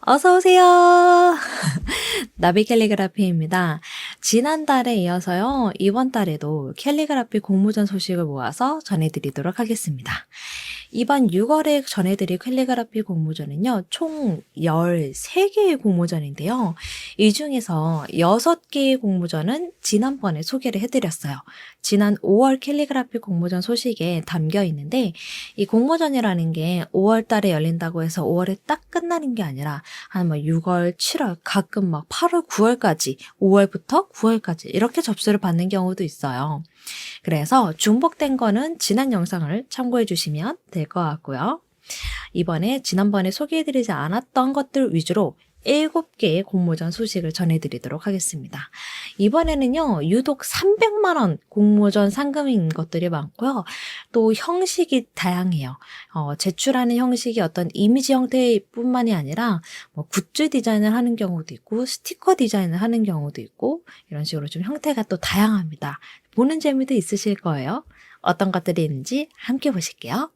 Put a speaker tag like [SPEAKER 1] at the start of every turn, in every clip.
[SPEAKER 1] 어서 오세요. 나비 캘리그라피입니다. 지난달에 이어서요, 이번 달에도 캘리그라피 공모전 소식을 모아서 전해드리도록 하겠습니다. 이번 6월에 전해드릴 캘리그라피 공모전은요, 총 13개의 공모전인데요. 이 중에서 6개의 공모전은 지난번에 소개를 해드렸어요. 지난 5월 캘리그라피 공모전 소식에 담겨 있는데, 이 공모전이라는 게 5월 달에 열린다고 해서 5월에 딱 끝나는 게 아니라 한 6월, 7월, 가끔 8월, 9월까지, 5월부터 9월까지 이렇게 접수를 받는 경우도 있어요. 그래서 중복된 거는 지난 영상을 참고해 주시면 될 것 같고요. 이번에 지난번에 소개해드리지 않았던 것들 위주로 7개의 공모전 소식을 전해드리도록 하겠습니다. 이번에는요, 유독 300만 원 공모전 상금인 것들이 많고요. 또 형식이 다양해요. 제출하는 형식이 어떤 이미지 형태뿐만이 아니라 굿즈 디자인을 하는 경우도 있고 스티커 디자인을 하는 경우도 있고 이런 식으로 좀 형태가 또 다양합니다. 보는 재미도 있으실 거예요. 어떤 것들이 있는지 함께 보실게요.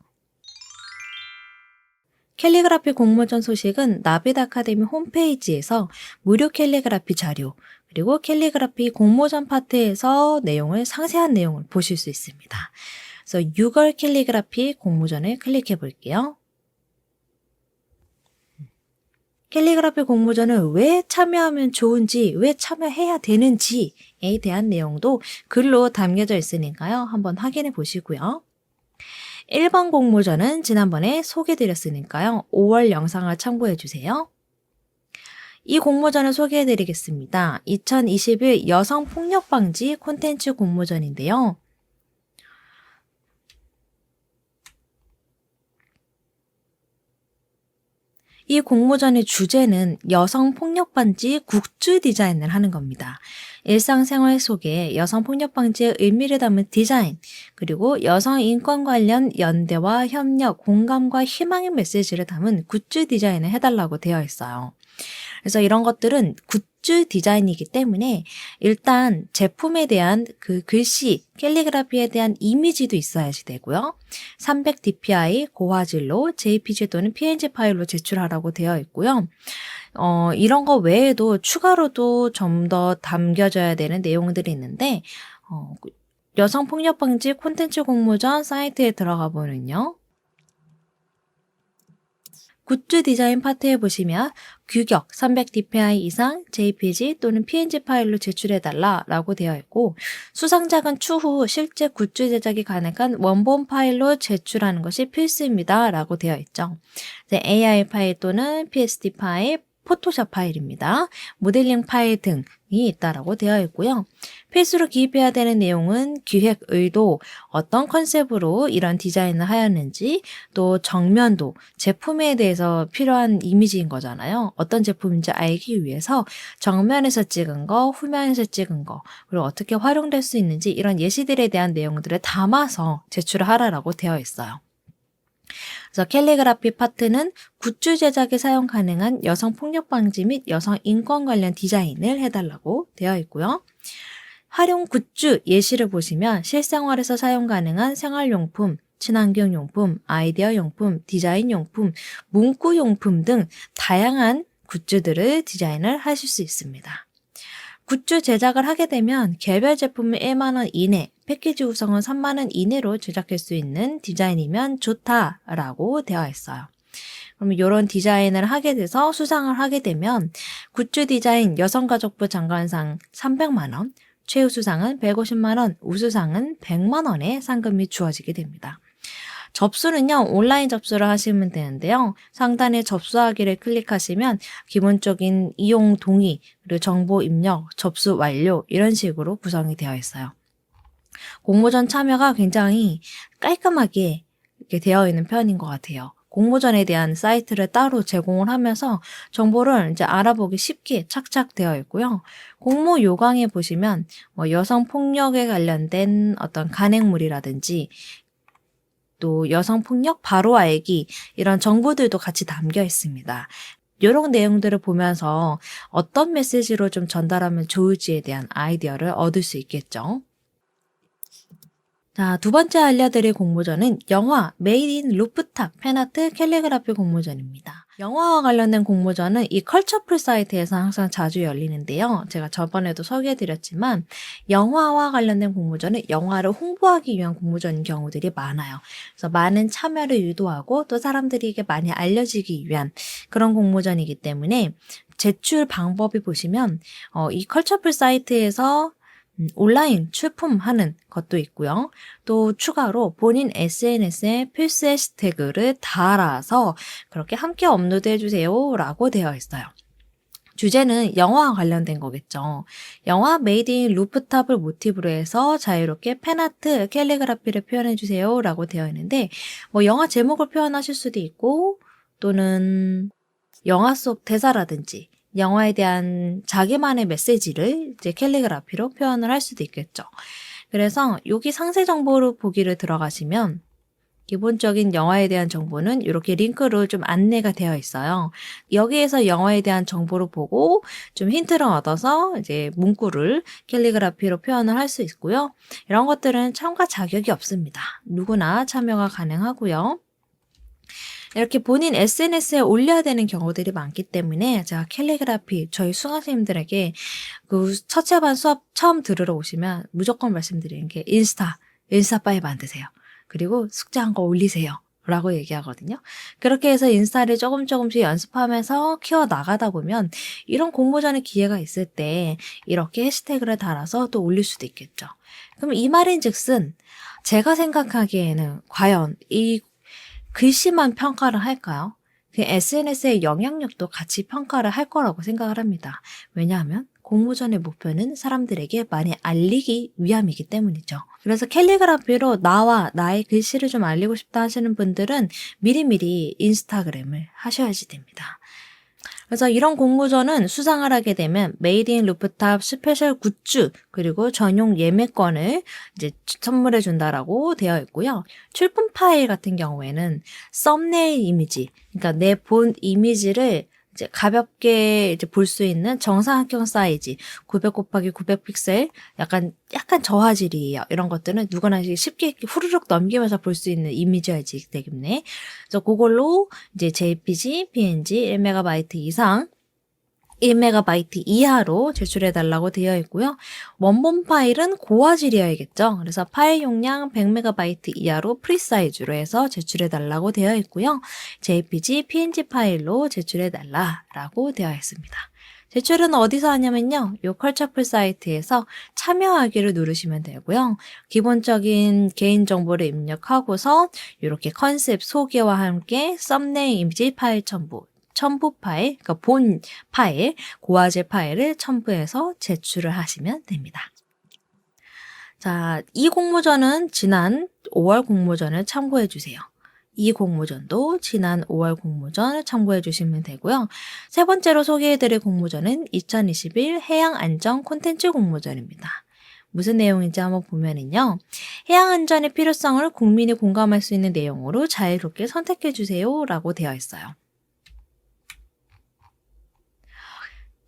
[SPEAKER 1] 캘리그라피 공모전 소식은 나비드 아카데미 홈페이지에서 무료 캘리그라피 자료, 그리고 캘리그라피 공모전 파트에서 상세한 내용을 보실 수 있습니다. 그래서 6월 캘리그라피 공모전을 클릭해 볼게요. 캘리그라피 공모전을 왜 참여하면 좋은지, 왜 참여해야 되는지에 대한 내용도 글로 담겨져 있으니까요. 한번 확인해 보시고요. 1번 공모전은 지난번에 소개드렸으니까요. 5월 영상을 참고해 주세요. 이 공모전을 소개해 드리겠습니다. 2021 여성폭력방지 콘텐츠 공모전인데요. 이 공모전의 주제는 여성폭력방지 굿즈 디자인을 하는 겁니다. 일상생활 속에 여성폭력방지의 의미를 담은 디자인, 그리고 여성인권 관련 연대와 협력, 공감과 희망의 메시지를 담은 굿즈 디자인을 해달라고 되어 있어요. 그래서 이런 것들은 굿즈 디자인이기 때문에 일단 제품에 대한 그 글씨, 캘리그라피에 대한 이미지도 있어야지 되고요. 300dpi 고화질로 JPG 또는 PNG 파일로 제출하라고 되어 있고요. 이런 거 외에도 추가로도 좀 더 담겨져야 되는 내용들이 있는데 여성폭력방지 콘텐츠 공모전 사이트에 들어가 보면요. 굿즈 디자인 파트에 보시면 규격 300dpi 이상 JPG 또는 PNG 파일로 제출해달라 라고 되어 있고 수상작은 추후 실제 굿즈 제작이 가능한 원본 파일로 제출하는 것이 필수입니다 라고 되어 있죠. AI 파일 또는 PSD 파일, 포토샵 파일입니다. 모델링 파일 등이 있다라고 되어 있고요. 필수로 기입해야 되는 내용은 기획 의도, 어떤 컨셉으로 이런 디자인을 하였는지, 또 정면도, 제품에 대해서 필요한 이미지인 거잖아요. 어떤 제품인지 알기 위해서 정면에서 찍은 거, 후면에서 찍은 거, 그리고 어떻게 활용될 수 있는지 이런 예시들에 대한 내용들을 담아서 제출을 하라라고 되어 있어요. 그래서 캘리그라피 파트는 굿즈 제작에 사용 가능한 여성 폭력 방지 및 여성 인권 관련 디자인을 해달라고 되어 있고요. 활용 굿즈 예시를 보시면 실생활에서 사용 가능한 생활용품, 친환경용품, 아이디어용품, 디자인용품, 문구용품 등 다양한 굿즈들을 디자인을 하실 수 있습니다. 굿즈 제작을 하게 되면 개별 제품은 1만 원 이내, 패키지 구성은 3만 원 이내로 제작할 수 있는 디자인이면 좋다라고 되어 있어요. 그러면 이런 디자인을 하게 돼서 수상을 하게 되면 굿즈 디자인 여성가족부 장관상 300만 원, 최우수상은 150만 원, 우수상은 100만 원의 상금이 주어지게 됩니다. 접수는요, 온라인 접수를 하시면 되는데요. 상단에 접수하기를 클릭하시면 기본적인 이용 동의, 그리고 정보 입력, 접수 완료 이런 식으로 구성이 되어 있어요. 공모전 참여가 굉장히 깔끔하게 이렇게 되어 있는 편인 것 같아요. 공모전에 대한 사이트를 따로 제공을 하면서 정보를 이제 알아보기 쉽게 착착 되어 있고요. 공모 요강에 보시면 여성 폭력에 관련된 어떤 간행물이라든지 또 여성폭력 바로 알기 이런 정보들도 같이 담겨 있습니다. 이런 내용들을 보면서 어떤 메시지로 좀 전달하면 좋을지에 대한 아이디어를 얻을 수 있겠죠. 자, 두 번째 알려드릴 공모전은 영화 메이드 인 루프탑 팬아트 캘리그라피 공모전입니다. 영화와 관련된 공모전은 이 컬처풀 사이트에서 항상 자주 열리는데요. 제가 저번에도 소개해드렸지만 영화와 관련된 공모전은 영화를 홍보하기 위한 공모전인 경우들이 많아요. 그래서 많은 참여를 유도하고 또 사람들에게 많이 알려지기 위한 그런 공모전이기 때문에 제출 방법이 보시면 이 컬처풀 사이트에서 온라인 출품하는 것도 있고요. 또 추가로 본인 SNS에 필수 해시태그를 달아서 그렇게 함께 업로드해주세요 라고 되어 있어요. 주제는 영화와 관련된 거겠죠. 영화 메이드 인 루프탑을 모티브로 해서 자유롭게 팬아트, 캘리그라피를 표현해주세요 라고 되어 있는데 뭐 영화 제목을 표현하실 수도 있고 또는 영화 속 대사라든지 영화에 대한 자기만의 메시지를 이제 캘리그라피로 표현을 할 수도 있겠죠. 그래서 여기 상세 정보를 보기를 들어가시면 기본적인 영화에 대한 정보는 이렇게 링크로 좀 안내가 되어 있어요. 여기에서 영화에 대한 정보를 보고 좀 힌트를 얻어서 이제 문구를 캘리그라피로 표현을 할 수 있고요. 이런 것들은 참가 자격이 없습니다. 누구나 참여가 가능하고요. 이렇게 본인 SNS에 올려야 되는 경우들이 많기 때문에 제가 캘리그라피 저희 수강생님들에게 그 첫째반 수업 처음 들으러 오시면 무조건 말씀드리는 게 인스타 빨리 만드세요. 그리고 숙제한 거 올리세요. 라고 얘기하거든요. 그렇게 해서 인스타를 조금씩 연습하면서 키워나가다 보면 이런 공모전의 기회가 있을 때 이렇게 해시태그를 달아서 또 올릴 수도 있겠죠. 그럼 이 말인즉슨 제가 생각하기에는 과연 이 글씨만 평가를 할까요? 그 SNS의 영향력도 같이 평가를 할 거라고 생각을 합니다. 왜냐하면 공모전의 목표는 사람들에게 많이 알리기 위함이기 때문이죠. 그래서 캘리그라피로 나와 나의 글씨를 좀 알리고 싶다 하시는 분들은 미리미리 인스타그램을 하셔야지 됩니다. 그래서 이런 공모전은 수상을 하게 되면 메이드 인 루프탑 스페셜 굿즈 그리고 전용 예매권을 이제 선물해 준다라고 되어 있고요. 출품 파일 같은 경우에는 썸네일 이미지, 그러니까 내 본 이미지를 이제 가볍게 이제 볼 수 있는 정사각형 사이즈 900 곱하기 900 픽셀 약간 저화질이에요. 이런 것들은 누구나 쉽게 이렇게 후루룩 넘기면서 볼 수 있는 이미지여야지 되겠네. 그래서 그걸로 이제 JPG, PNG 1MB 이상 1MB 이하로 제출해달라고 되어 있고요. 원본 파일은 고화질이어야겠죠. 그래서 파일 용량 100MB 이하로 프리사이즈로 해서 제출해달라고 되어 있고요. JPG, PNG 파일로 제출해달라고 되어 있습니다. 제출은 어디서 하냐면요. 요 컬처풀 사이트에서 참여하기를 누르시면 되고요. 기본적인 개인정보를 입력하고서 이렇게 컨셉 소개와 함께 썸네일 이미지 파일 첨부 파일, 그러니까 본 파일, 고화질 파일을 첨부해서 제출을 하시면 됩니다. 자, 이 공모전은 지난 5월 공모전을 참고해 주세요. 이 공모전도 지난 5월 공모전을 참고해 주시면 되고요. 세 번째로 소개해 드릴 공모전은 2021 해양안전 콘텐츠 공모전입니다. 무슨 내용인지 한번 보면은요. 해양안전의 필요성을 국민이 공감할 수 있는 내용으로 자유롭게 선택해 주세요 라고 되어 있어요.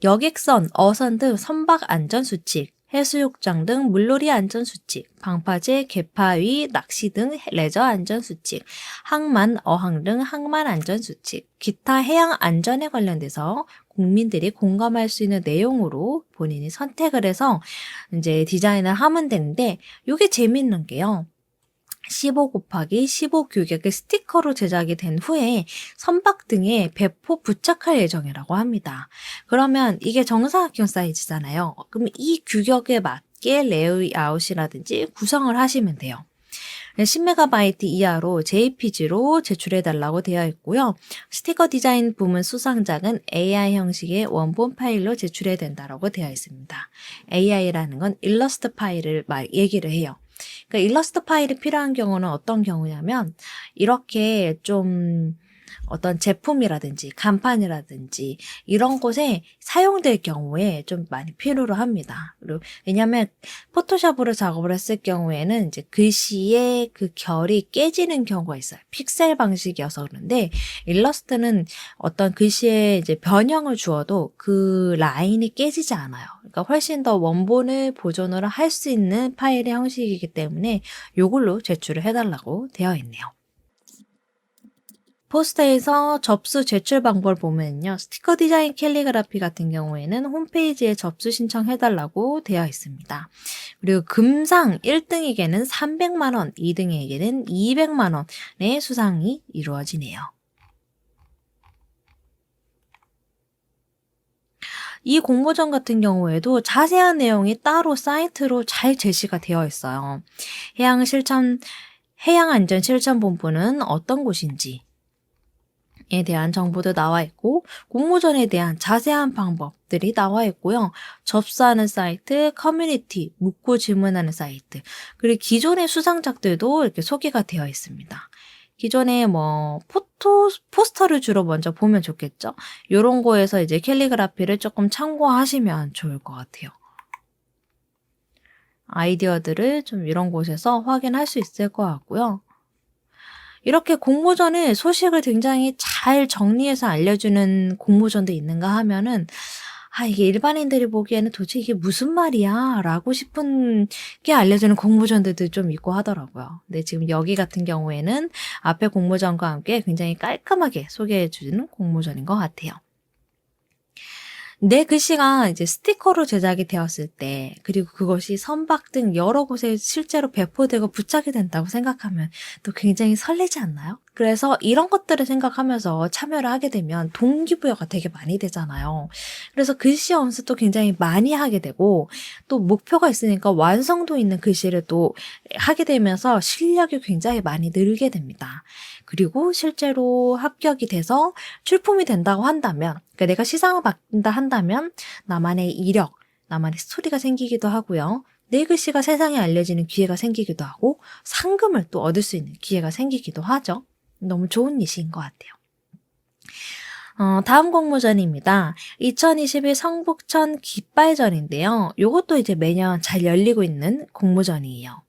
[SPEAKER 1] 여객선, 어선 등 선박 안전수칙, 해수욕장 등 물놀이 안전수칙, 방파제, 갯바위, 낚시 등 레저 안전수칙, 항만, 어항 등 항만 안전수칙, 기타 해양 안전에 관련돼서 국민들이 공감할 수 있는 내용으로 본인이 선택을 해서 이제 디자인을 하면 되는데 이게 재밌는 게요. 15 곱하기 15 규격의 스티커로 제작이 된 후에 선박 등에 배포 부착할 예정이라고 합니다. 그러면 이게 정사각형 사이즈잖아요. 그럼 이 규격에 맞게 레이아웃이라든지 구성을 하시면 돼요. 10MB 이하로 JPG로 제출해달라고 되어 있고요. 스티커 디자인 부문 수상작은 AI 형식의 원본 파일로 제출해야 된다고 되어 있습니다. AI라는 건 일러스트 파일을 얘기를 해요. 그러니까 일러스트 파일이 필요한 경우는 어떤 경우냐면 이렇게 좀 어떤 제품이라든지 간판이라든지 이런 곳에 사용될 경우에 좀 많이 필요로 합니다. 그리고 왜냐하면 포토샵으로 작업을 했을 경우에는 이제 글씨의 그 결이 깨지는 경우가 있어요. 픽셀 방식이어서 그런데 일러스트는 어떤 글씨에 이제 변형을 주어도 그 라인이 깨지지 않아요. 그러니까 훨씬 더 원본을 보존을 할 수 있는 파일의 형식이기 때문에 이걸로 제출을 해달라고 되어 있네요. 포스터에서 접수 제출 방법을 보면요. 스티커 디자인 캘리그라피 같은 경우에는 홈페이지에 접수 신청해달라고 되어 있습니다. 그리고 금상 1등에게는 300만 원, 2등에게는 200만 원의 수상이 이루어지네요. 이 공모전 같은 경우에도 자세한 내용이 따로 사이트로 잘 제시가 되어 있어요. 해양안전실천본부는 어떤 곳인지, 에 대한 정보도 나와 있고 공모전에 대한 자세한 방법들이 나와 있고요. 접수하는 사이트, 커뮤니티, 묻고 질문하는 사이트, 그리고 기존의 수상작들도 이렇게 소개가 되어 있습니다. 기존에 뭐 포스터를 주로 먼저 보면 좋겠죠. 이런 거에서 이제 캘리그라피를 조금 참고하시면 좋을 것 같아요. 아이디어들을 좀 이런 곳에서 확인할 수 있을 것 같고요. 이렇게 공모전을 소식을 굉장히 잘 정리해서 알려주는 공모전도 있는가 하면은 이게 일반인들이 보기에는 도대체 이게 무슨 말이야? 라고 싶은 게 알려주는 공모전들도 좀 있고 하더라고요. 근데 지금 여기 같은 경우에는 앞에 공모전과 함께 굉장히 깔끔하게 소개해주는 공모전인 것 같아요. 내 글씨가 이제 스티커로 제작이 되었을 때, 그리고 그것이 선박 등 여러 곳에 실제로 배포되고 부착이 된다고 생각하면 또 굉장히 설레지 않나요? 그래서 이런 것들을 생각하면서 참여를 하게 되면 동기부여가 되게 많이 되잖아요. 그래서 글씨 연습도 굉장히 많이 하게 되고, 또 목표가 있으니까 완성도 있는 글씨를 또 하게 되면서 실력이 굉장히 많이 늘게 됩니다. 그리고 실제로 합격이 돼서 출품이 된다고 한다면, 그러니까 내가 시상을 받는다 한다면 나만의 이력, 나만의 스토리가 생기기도 하고요. 내 글씨가 세상에 알려지는 기회가 생기기도 하고 상금을 또 얻을 수 있는 기회가 생기기도 하죠. 너무 좋은 일인 것 같아요. 다음 공모전입니다. 2021 성북천 깃발전인데요. 이것도 이제 매년 잘 열리고 있는 공모전이에요.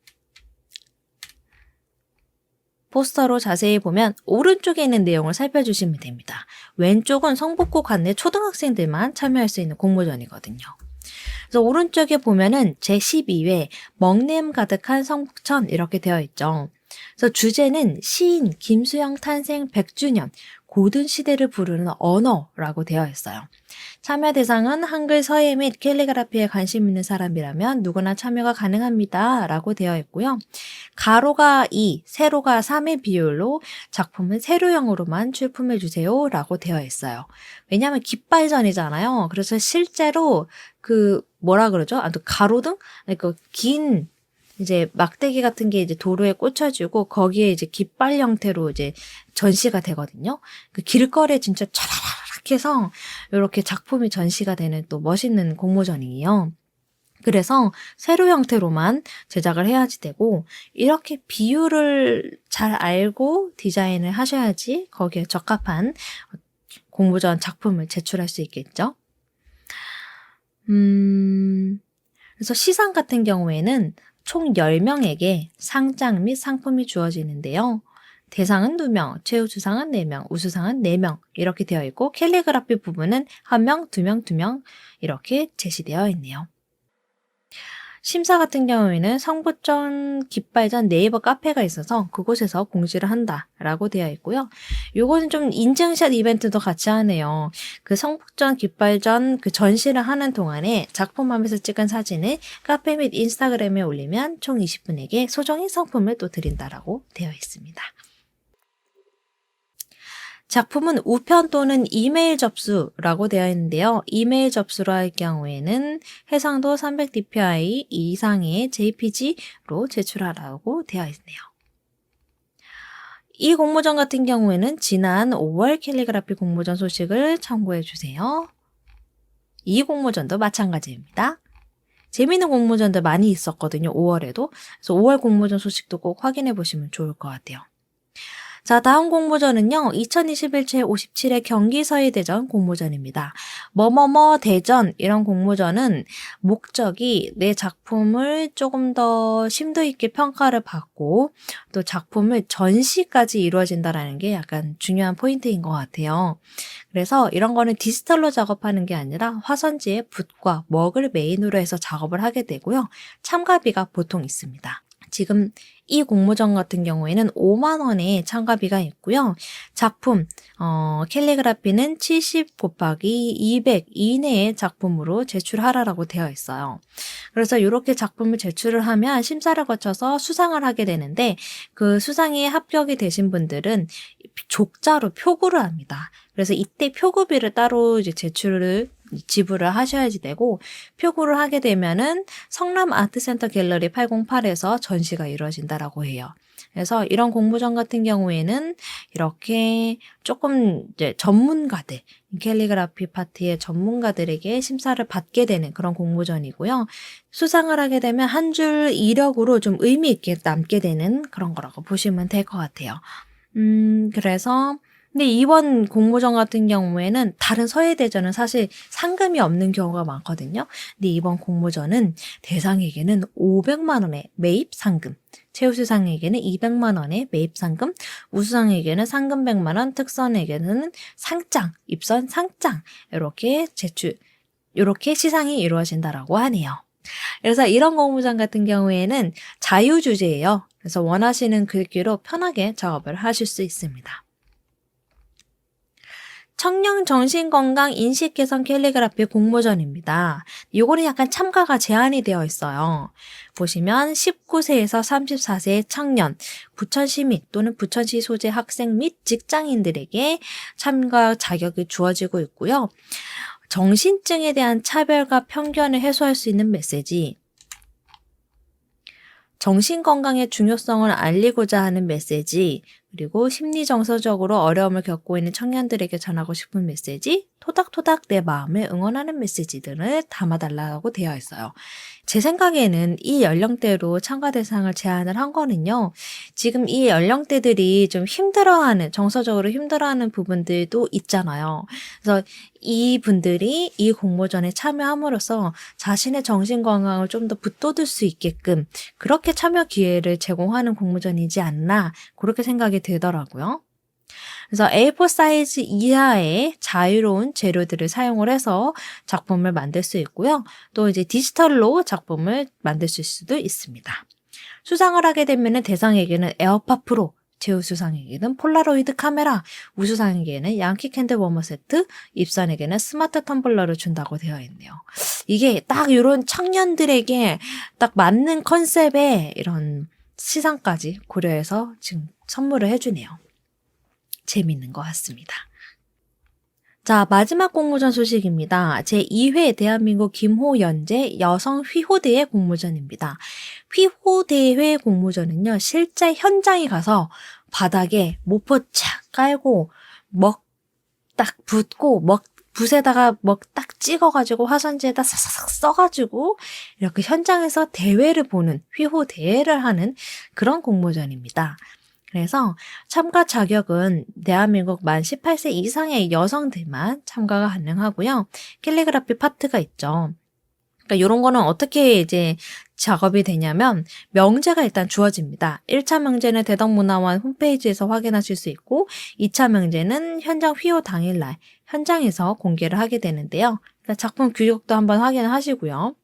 [SPEAKER 1] 포스터로 자세히 보면 오른쪽에 있는 내용을 살펴주시면 됩니다. 왼쪽은 성북구 관내 초등학생들만 참여할 수 있는 공모전이거든요. 그래서 오른쪽에 보면은 제12회 먹냄 가득한 성북천 이렇게 되어 있죠. 그래서 주제는 시인 김수영 탄생 100주년 고든 시대를 부르는 언어라고 되어 있어요. 참여 대상은 한글 서예 및 캘리그라피에 관심 있는 사람이라면 누구나 참여가 가능합니다. 라고 되어 있고요. 가로가 2, 세로가 3의 비율로 작품은 세로형으로만 출품해 주세요. 라고 되어 있어요. 왜냐하면 깃발전이잖아요. 그래서 실제로 또 가로등? 긴 이제 막대기 같은 게 이제 도로에 꽂혀지고 거기에 이제 깃발 형태로 이제 전시가 되거든요. 그 길거리에 진짜 촤라라락 해서 이렇게 작품이 전시가 되는 또 멋있는 공모전이에요. 그래서 세로 형태로만 제작을 해야지 되고 이렇게 비율을 잘 알고 디자인을 하셔야지 거기에 적합한 공모전 작품을 제출할 수 있겠죠. 그래서 시상 같은 경우에는 총 10명에게 상장 및 상품이 주어지는데요. 대상은 2명, 최우수상은 4명, 우수상은 4명 이렇게 되어 있고 캘리그라피 부분은 1명, 2명, 2명 이렇게 제시되어 있네요. 심사 같은 경우에는 성북천 깃발전 네이버 카페가 있어서 그곳에서 공지를 한다라고 되어 있고요. 요거는 좀 인증샷 이벤트도 같이 하네요. 그 성북천 깃발전 그 전시를 하는 동안에 작품하면서 찍은 사진을 카페 및 인스타그램에 올리면 총 20분에게 소정의 상품을 또 드린다라고 되어 있습니다. 작품은 우편 또는 이메일 접수라고 되어 있는데요. 이메일 접수로 할 경우에는 해상도 300dpi 이상의 JPG로 제출하라고 되어 있네요. 이 공모전 같은 경우에는 지난 5월 캘리그라피 공모전 소식을 참고해 주세요. 이 공모전도 마찬가지입니다. 재미있는 공모전들 많이 있었거든요. 5월에도. 그래서 5월 공모전 소식도 꼭 확인해 보시면 좋을 것 같아요. 자, 다음 공모전은요. 2021 제57회 경기서희대전 공모전입니다. 뭐뭐뭐 대전 이런 공모전은 목적이 내 작품을 조금 더 심도 있게 평가를 받고 또 작품을 전시까지 이루어진다라는 게 약간 중요한 포인트인 것 같아요. 그래서 이런 거는 디지털로 작업하는 게 아니라 화선지에 붓과 먹을 메인으로 해서 작업을 하게 되고요. 참가비가 보통 있습니다. 지금 이 공모전 같은 경우에는 5만 원의 참가비가 있고요. 작품 캘리그라피는 70 곱하기 200 이내의 작품으로 제출하라라고 되어 있어요. 그래서 이렇게 작품을 제출을 하면 심사를 거쳐서 수상을 하게 되는데 그 수상에 합격이 되신 분들은 족자로 표구를 합니다. 그래서 이때 표구비를 따로 이제 지불을 하셔야지 되고 표구를 하게 되면은 성남 아트센터 갤러리 808에서 전시가 이루어진다라고 해요. 그래서 이런 공모전 같은 경우에는 이렇게 조금 이제 전문가들, 캘리그라피 파트의 전문가들에게 심사를 받게 되는 그런 공모전이고요. 수상을 하게 되면 한 줄 이력으로 좀 의미 있게 남게 되는 그런 거라고 보시면 될 것 같아요. 그래서 근데 이번 공모전 같은 경우에는 다른 서예대전은 사실 상금이 없는 경우가 많거든요. 근데 이번 공모전은 대상에게는 500만 원의 매입 상금, 최우수상에게는 200만 원의 매입 상금, 우수상에게는 상금 100만 원, 특선에게는 상장, 입선 상장 이렇게 시상이 이루어진다라고 하네요. 그래서 이런 공모전 같은 경우에는 자유주제예요. 그래서 원하시는 글귀로 편하게 작업을 하실 수 있습니다. 청년 정신건강 인식개선 캘리그라피 공모전입니다. 요거는 약간 참가가 제한이 되어 있어요. 보시면 19세에서 34세의 청년, 부천시 및 또는 부천시 소재 학생 및 직장인들에게 참가 자격이 주어지고 있고요. 정신증에 대한 차별과 편견을 해소할 수 있는 메시지, 정신건강의 중요성을 알리고자 하는 메시지, 그리고 심리정서적으로 어려움을 겪고 있는 청년들에게 전하고 싶은 메시지, 토닥토닥 내 마음을 응원하는 메시지들을 담아달라고 되어 있어요. 제 생각에는 이 연령대로 참가 대상을 제한을 한 거는요. 지금 이 연령대들이 좀 정서적으로 힘들어하는 부분들도 있잖아요. 그래서 이 분들이 이 공모전에 참여함으로써 자신의 정신건강을 좀 더 붙돋을 수 있게끔 그렇게 참여 기회를 제공하는 공모전이지 않나 그렇게 생각이 들더라고요. 그래서 A4 사이즈 이하의 자유로운 재료들을 사용을 해서 작품을 만들 수 있고요. 또 이제 디지털로 작품을 만들 수도 있습니다. 수상을 하게 되면 대상에게는 에어팟 프로, 최우수상에게는 폴라로이드 카메라, 우수상에게는 양키 캔들 워머 세트, 입선에게는 스마트 텀블러를 준다고 되어 있네요. 이게 딱 이런 청년들에게 딱 맞는 컨셉의 이런 시상까지 고려해서 지금 선물을 해주네요. 재밌는 것 같습니다. 자, 마지막 공모전 소식입니다. 제2회 대한민국 김호연재 여성 휘호대회 공모전입니다. 휘호대회 공모전은요, 실제 현장에 가서 바닥에 모포 착 깔고 먹 딱 붓고 붓에다가 먹 딱 찍어가지고 화선지에다 싹싹 써가지고 이렇게 현장에서 대회를 보는 휘호대회를 하는 그런 공모전입니다. 그래서 참가 자격은 대한민국 만 18세 이상의 여성들만 참가가 가능하고요. 캘리그라피 파트가 있죠. 그러니까 이런 거는 어떻게 이제 작업이 되냐면 명제가 일단 주어집니다. 1차 명제는 대덕문화원 홈페이지에서 확인하실 수 있고 2차 명제는 현장 휘호 당일날 현장에서 공개를 하게 되는데요. 작품 규격도 한번 확인을 하시고요.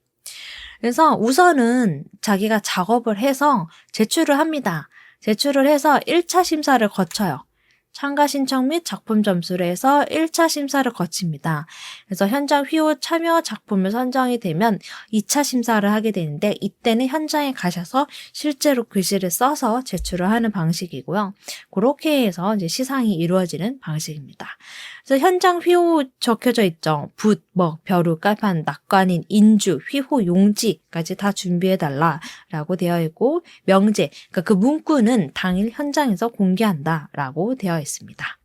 [SPEAKER 1] 그래서 우선은 자기가 작업을 해서 제출을 합니다. 제출을 해서 1차 심사를 거쳐요. 참가 신청 및 작품 점수를 해서 1차 심사를 거칩니다. 그래서 현장 휘호 참여 작품을 선정이 되면 2차 심사를 하게 되는데 이때는 현장에 가셔서 실제로 글씨를 써서 제출을 하는 방식이고요. 그렇게 해서 이제 시상이 이루어지는 방식입니다. 그래서 현장 휘호 적혀져 있죠. 붓, 먹, 벼루, 깔판, 낙관인, 인주, 휘호, 용지까지 다 준비해달라라고 되어 있고 명제, 그러니까 그 문구는 당일 현장에서 공개한다라고 되어 있습니다.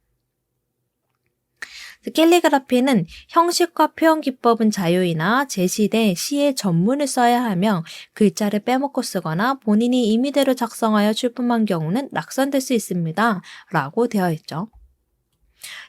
[SPEAKER 1] 캘리그라피는 형식과 표현 기법은 자유이나 제시된 시의 전문을 써야 하며 글자를 빼먹고 쓰거나 본인이 임의대로 작성하여 출품한 경우는 낙선될 수 있습니다. 라고 되어 있죠.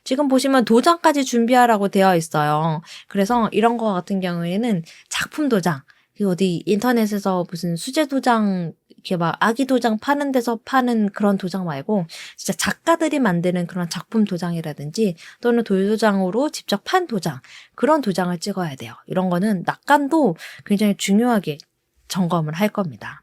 [SPEAKER 1] 지금 보시면 도장까지 준비하라고 되어 있어요. 그래서 이런 거 같은 경우에는 작품 도장, 어디 인터넷에서 무슨 수제 도장, 이렇게 막 아기 도장 파는 데서 파는 그런 도장 말고 진짜 작가들이 만드는 그런 작품 도장이라든지 또는 돌도장으로 직접 판 도장, 그런 도장을 찍어야 돼요. 이런 거는 낙관도 굉장히 중요하게 점검을 할 겁니다.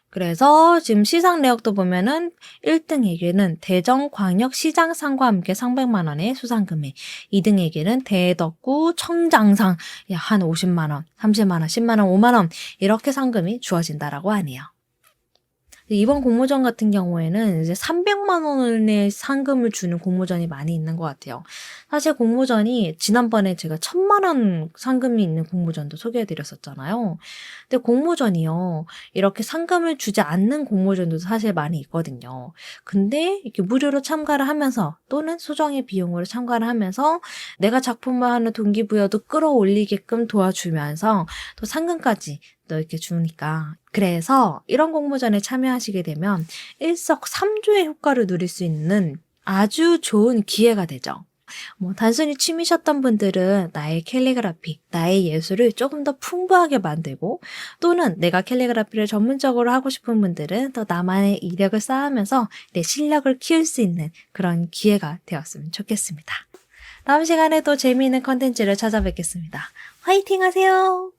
[SPEAKER 1] 그래서 지금 시상 내역도 보면은 1등에게는 대전광역시장상과 함께 상 100만 원의 수상금액, 2등에게는 대덕구 청장상 한 50만 원, 30만 원, 10만 원, 5만 원 이렇게 상금이 주어진다라고 하네요. 이번 공모전 같은 경우에는 이제 300만 원의 상금을 주는 공모전이 많이 있는 것 같아요. 사실 공모전이 지난번에 제가 1000만 원 상금이 있는 공모전도 소개해드렸었잖아요. 근데 공모전이요, 이렇게 상금을 주지 않는 공모전도 사실 많이 있거든요. 근데 이렇게 무료로 참가를 하면서 또는 소정의 비용으로 참가를 하면서 내가 작품을 하는 동기부여도 끌어올리게끔 도와주면서 또 상금까지 또 이렇게 주니까, 그래서 이런 공모전에 참여하시게 되면 일석삼조의 효과를 누릴 수 있는 아주 좋은 기회가 되죠. 단순히 취미셨던 분들은 나의 캘리그라피, 나의 예술을 조금 더 풍부하게 만들고, 또는 내가 캘리그라피를 전문적으로 하고 싶은 분들은 또 나만의 이력을 쌓으면서 내 실력을 키울 수 있는 그런 기회가 되었으면 좋겠습니다. 다음 시간에 또 재미있는 컨텐츠를 찾아뵙겠습니다. 화이팅 하세요!